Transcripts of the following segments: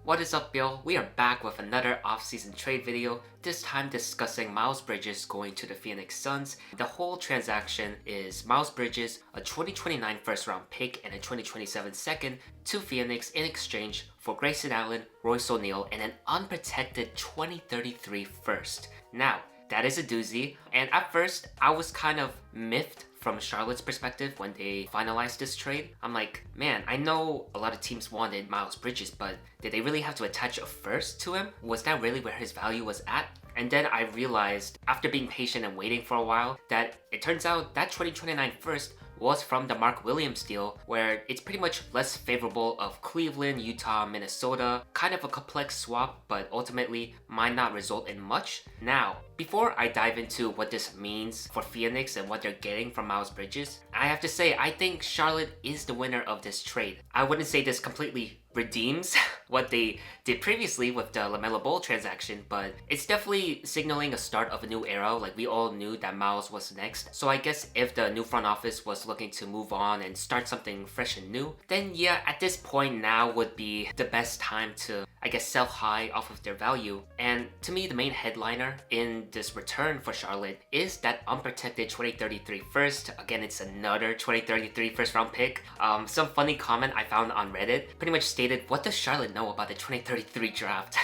What is up, Bill? We are back with another off-season trade video, this time discussing Miles Bridges going to the Phoenix Suns. The whole transaction is Miles Bridges, a 2029 first-round pick and a 2027 second to Phoenix in exchange for Grayson Allen, Royce O'Neale, and an unprotected 2033 first. Now, that is a doozy, and at first, I was kind of miffed from Charlotte's perspective when they finalized this trade. I'm like, man, I know a lot of teams wanted Miles Bridges, but did they really have to attach a first to him? Was that really where his value was at? And then I realized, after being patient and waiting for a while, that it turns out that 2029 first was from the Mark Williams deal, where it's pretty much less favorable of Cleveland, Utah, Minnesota, kind of a complex swap, but ultimately might not result in much. Now, before I dive into what this means for Phoenix and what they're getting from Miles Bridges, I have to say I think Charlotte is the winner of this trade. I wouldn't say this completely redeems what they did previously with the LaMelo Ball transaction, but it's definitely signaling a start of a new era. Like, we all knew that Miles was next, so I guess if the new front office was looking to move on and start something fresh and new, then yeah, at this point now would be the best time to, I guess, sell high off of their value. And to me, the main headliner in this return for Charlotte is that unprotected 2033 first. Again, it's another 2033 first round pick. Some funny comment I found on Reddit pretty much stated, what does Charlotte know about the 2033 draft?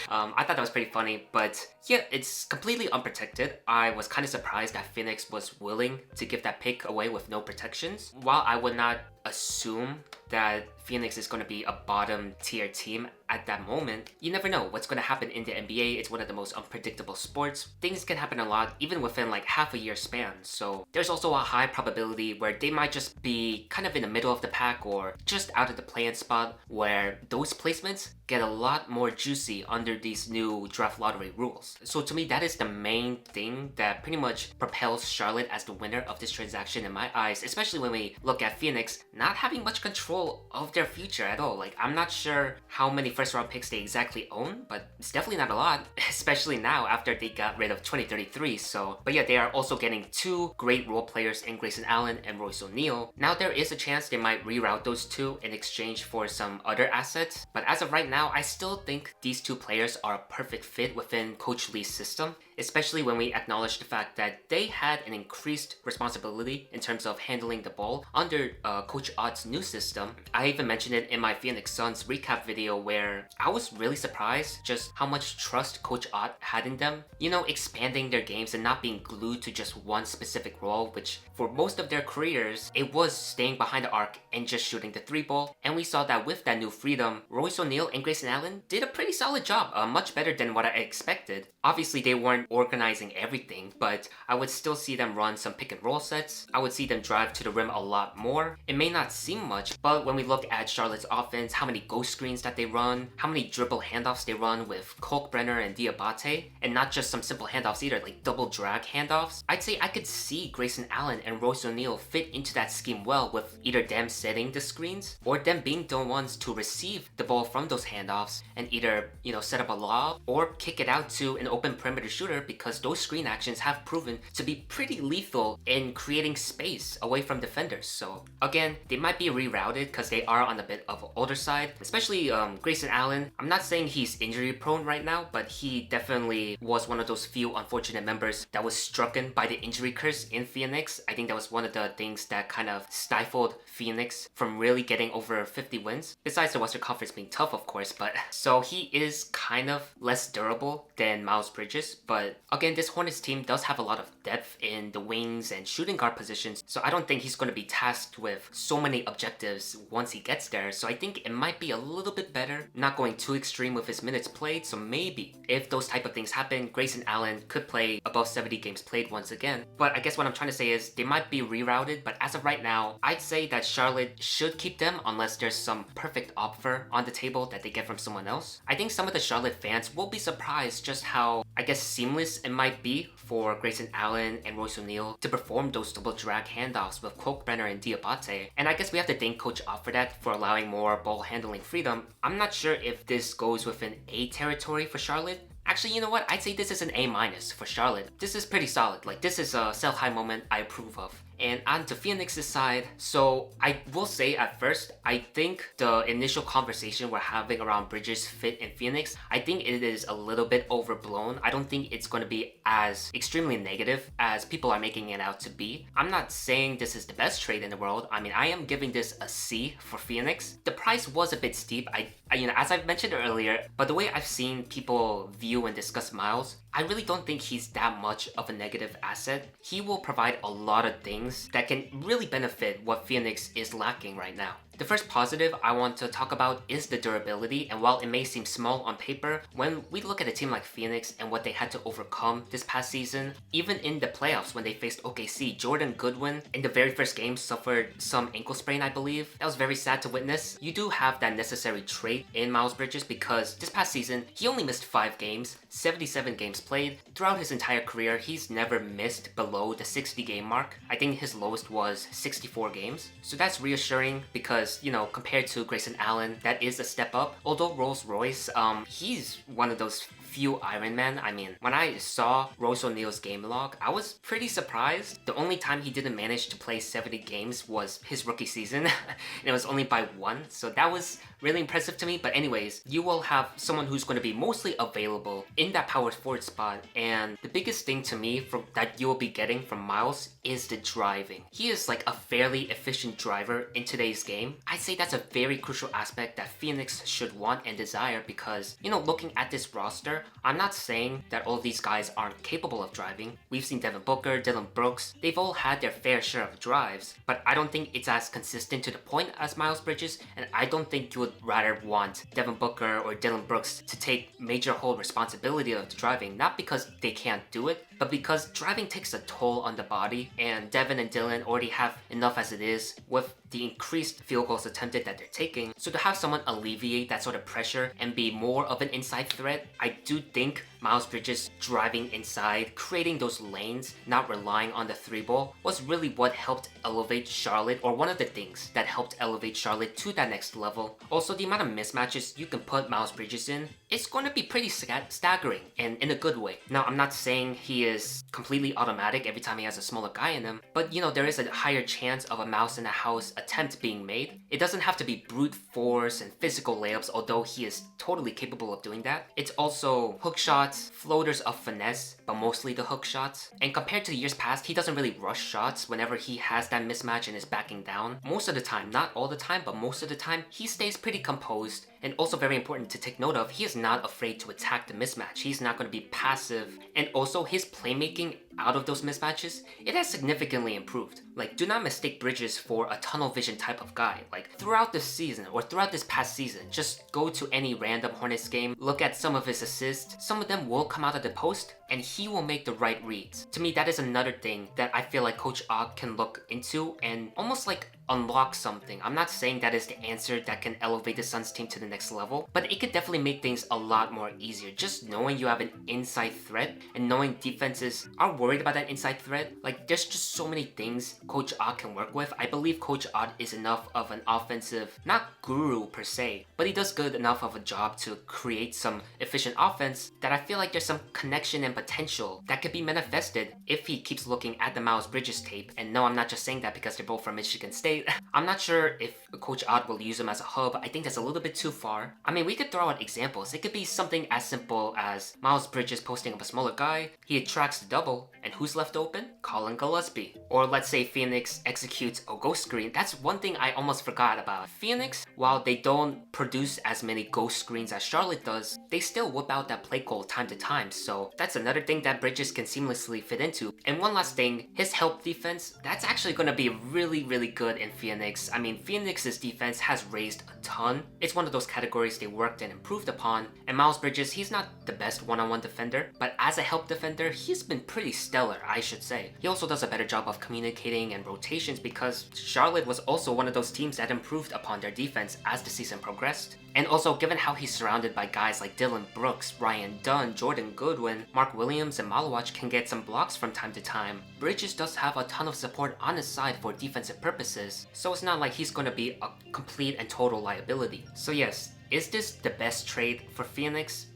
I thought that was pretty funny, but yeah, it's completely unprotected. I was kind of surprised that Phoenix was willing to give that pick away with no protections. While I would not assume that Phoenix is going to be a bottom tier team at that moment, you never know what's going to happen in the NBA. It's one of the most unpredictable sports. Things can happen a lot even within like half a year span. So there's also a high probability where they might just be kind of in the middle of the pack or just out of the play-in spot, where those placements get a lot more juicy under these new draft lottery rules. So to me, that is the main thing that pretty much propels Charlotte as the winner of this transaction in my eyes, especially when we look at Phoenix not having much control of their future at all. Like, I'm not sure how many first round picks they exactly own, but it's definitely not a lot, especially now after they got rid of 2033. So, but yeah, they are also getting two great role players in Grayson Allen and Royce O'Neale. Now there is a chance they might reroute those two in exchange for some other assets, but as of right now, I still think these two players are a perfect fit within Coach Lee's system, especially when we acknowledge the fact that they had an increased responsibility in terms of handling the ball under Coach Ott's new system. I even mentioned it in my Phoenix Suns recap video, where I was really surprised just how much trust Coach Ott had in them. You know, expanding their games and not being glued to just one specific role, which for most of their careers, it was staying behind the arc and just shooting the three ball. And we saw that with that new freedom, Royce O'Neale and Grayson Allen did a pretty solid job, much better than what I expected. Obviously, they weren't organizing everything, but I would still see them run some pick and roll sets. I would see them drive to the rim a lot more. It may not seem much, but when we look at Charlotte's offense, how many ghost screens that they run, how many dribble handoffs they run with Kalkbrenner and Diabate, and not just some simple handoffs either, like double drag handoffs, I'd say I could see Grayson Allen and Royce O'Neale fit into that scheme well, with either them setting the screens or them being the ones to receive the ball from those handoffs and either, you know, set up a lob or kick it out to an open perimeter shooter, because those screen actions have proven to be pretty lethal in creating space away from defenders. So again, they might be rerouted because they are on a bit of an older side, especially Grayson Allen. I'm not saying he's injury prone right now, but he definitely was one of those few unfortunate members that was stricken by the injury curse in Phoenix. I think that was one of the things that kind of stifled Phoenix from really getting over 50 wins, besides the Western Conference being tough, of course. But so he is kind of less durable than Miles Bridges. But again, this Hornets team does have a lot of depth in the wings and shooting guard positions, so I don't think he's going to be tasked with so many objectives once he gets there. So I think it might be a little bit better not going too extreme with his minutes played. So maybe if those type of things happen, Grayson Allen could play above 70 games played once again. But I guess what I'm trying to say is they might be rerouted, but as of right now, I'd say that Charlotte should keep them unless there's some perfect offer on the table that they get from someone else. I think some of the Charlotte fans will be surprised just how, I guess, seamless it might be for Grayson Allen and Royce O'Neale to perform those double drag handoffs with Kalkbrenner and Diabate. And I guess we have to thank Coach Ott for that, for allowing more ball handling freedom. I'm not sure if this goes within A territory for Charlotte. Actually, you know what? I'd say this is an A- for Charlotte. This is pretty solid. Like, this is a sell high moment I approve of. And on to Phoenix's side, so I will say at first, I think the initial conversation we're having around Bridges' fit in Phoenix, I think it is a little bit overblown. I don't think it's going to be as extremely negative as people are making it out to be. I'm not saying this is the best trade in the world. I mean, I am giving this a C for Phoenix. The price was a bit steep, as I've mentioned earlier, but the way I've seen people view and discuss Miles, I really don't think he's that much of a negative asset. He will provide a lot of things that can really benefit what Phoenix is lacking right now. The first positive I want to talk about is the durability, and while it may seem small on paper, when we look at a team like Phoenix and what they had to overcome this past season, even in the playoffs when they faced OKC, Jordan Goodwin in the very first game suffered some ankle sprain, I believe. That was very sad to witness. You do have that necessary trait in Miles Bridges because this past season, he only missed 5 games, 77 games played. Throughout his entire career, he's never missed below the 60 game mark. I think his lowest was 64 games. So that's reassuring because, compared to Grayson Allen, that is a step up. Although Royce, he's one of those few Iron Man. I mean, when I saw Royce O'Neale's game log, I was pretty surprised. The only time he didn't manage to play 70 games was his rookie season, and it was only by 1, so that was really impressive to me. But anyways, you will have someone who's going to be mostly available in that power forward spot, and the biggest thing to me that you will be getting from Miles is the driving. He is like a fairly efficient driver in today's game. I'd say that's a very crucial aspect that Phoenix should want and desire because, looking at this roster, I'm not saying that all these guys aren't capable of driving. We've seen Devin Booker, Dillon Brooks, they've all had their fair share of drives, but I don't think it's as consistent to the point as Miles Bridges, and I don't think you would rather want Devin Booker or Dillon Brooks to take major whole responsibility of the driving, not because they can't do it, but because driving takes a toll on the body, and Devin and Dillon already have enough as it is with the increased field goals attempted that they're taking. So to have someone alleviate that sort of pressure and be more of an inside threat, I do think Miles Bridges driving inside, creating those lanes, not relying on the 3-ball, was really what helped elevate Charlotte, or one of the things that helped elevate Charlotte to that next level. Also, the amount of mismatches you can put Miles Bridges in, it's going to be pretty staggering, and in a good way. Now, I'm not saying he is completely automatic every time he has a smaller guy in him, but there is a higher chance of a mouse in a house attempt being made. It doesn't have to be brute force and physical layups, although he is totally capable of doing that. It's also hook shots, floaters of finesse, but mostly the hook shots. And compared to years past, he doesn't really rush shots whenever he has that mismatch and is backing down. Most of the time, not all the time, but most of the time, he stays pretty composed. And also very important to take note of, he is not afraid to attack the mismatch. He's not going to be passive. And also his playmaking out of those mismatches, it has significantly improved. Like, do not mistake Bridges for a tunnel vision type of guy. Like, throughout this season, or throughout this past season, just go to any random Hornets game, look at some of his assists, some of them will come out of the post, and he will make the right reads. To me, that is another thing that I feel like Coach Ogg can look into and almost like unlock something. I'm not saying that is the answer that can elevate the Suns team to the next level, but it could definitely make things a lot more easier. Just knowing you have an inside threat and knowing defenses are worried about that inside threat, like there's just so many things Coach Ogg can work with. I believe Coach Ogg is enough of an offensive, not guru per se, but he does good enough of a job to create some efficient offense that I feel like there's some connection and potential that could be manifested if he keeps looking at the Miles Bridges tape. And no, I'm not just saying that because they're both from Michigan State. I'm not sure if Coach Ogg will use him as a hub. I think that's a little bit too far. I mean, we could throw out examples. It could be something as simple as Miles Bridges posting up a smaller guy, he attracts the double, and who's left open? Colin Gillespie. Or let's say Phoenix executes a ghost screen. That's one thing I almost forgot about. Phoenix, while they don't produce as many ghost screens as Charlotte does, they still whip out that play call time to time. So that's another thing that Bridges can seamlessly fit into. And one last thing, his help defense, that's actually going to be really, really good in Phoenix. I mean, Phoenix's defense has raised a ton. It's one of those categories they worked and improved upon. And Miles Bridges, he's not the best one-on-one defender, but as a help defender, he's been pretty stellar, I should say. He also does a better job of communicating and rotations because Charlotte was also one of those teams that improved upon their defense as the season progressed. And also, given how he's surrounded by guys like Dillon Brooks, Ryan Dunn, Jordan Goodwin, Mark Williams, and Malawach can get some blocks from time to time, Bridges does have a ton of support on his side for defensive purposes, so it's not like he's going to be a complete and total liability. So yes, is this the best trade for Phoenix?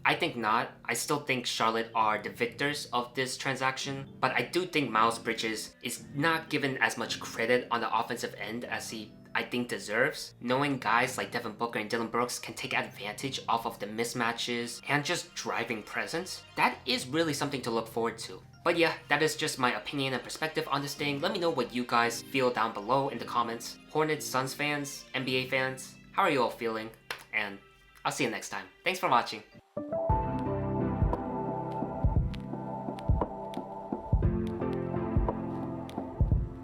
I think not. I still think Charlotte are the victors of this transaction, but I do think Miles Bridges is not given as much credit on the offensive end as he I think deserves. Knowing guys like Devin Booker and Dylan Brooks can take advantage off of the mismatches and just driving presence, that is really something to look forward to. But yeah, that is just my opinion and perspective on this thing. Let me know what you guys feel down below in the comments. Hornets, Suns fans, NBA fans, how are you all feeling? And I'll see you next time. Thanks for watching.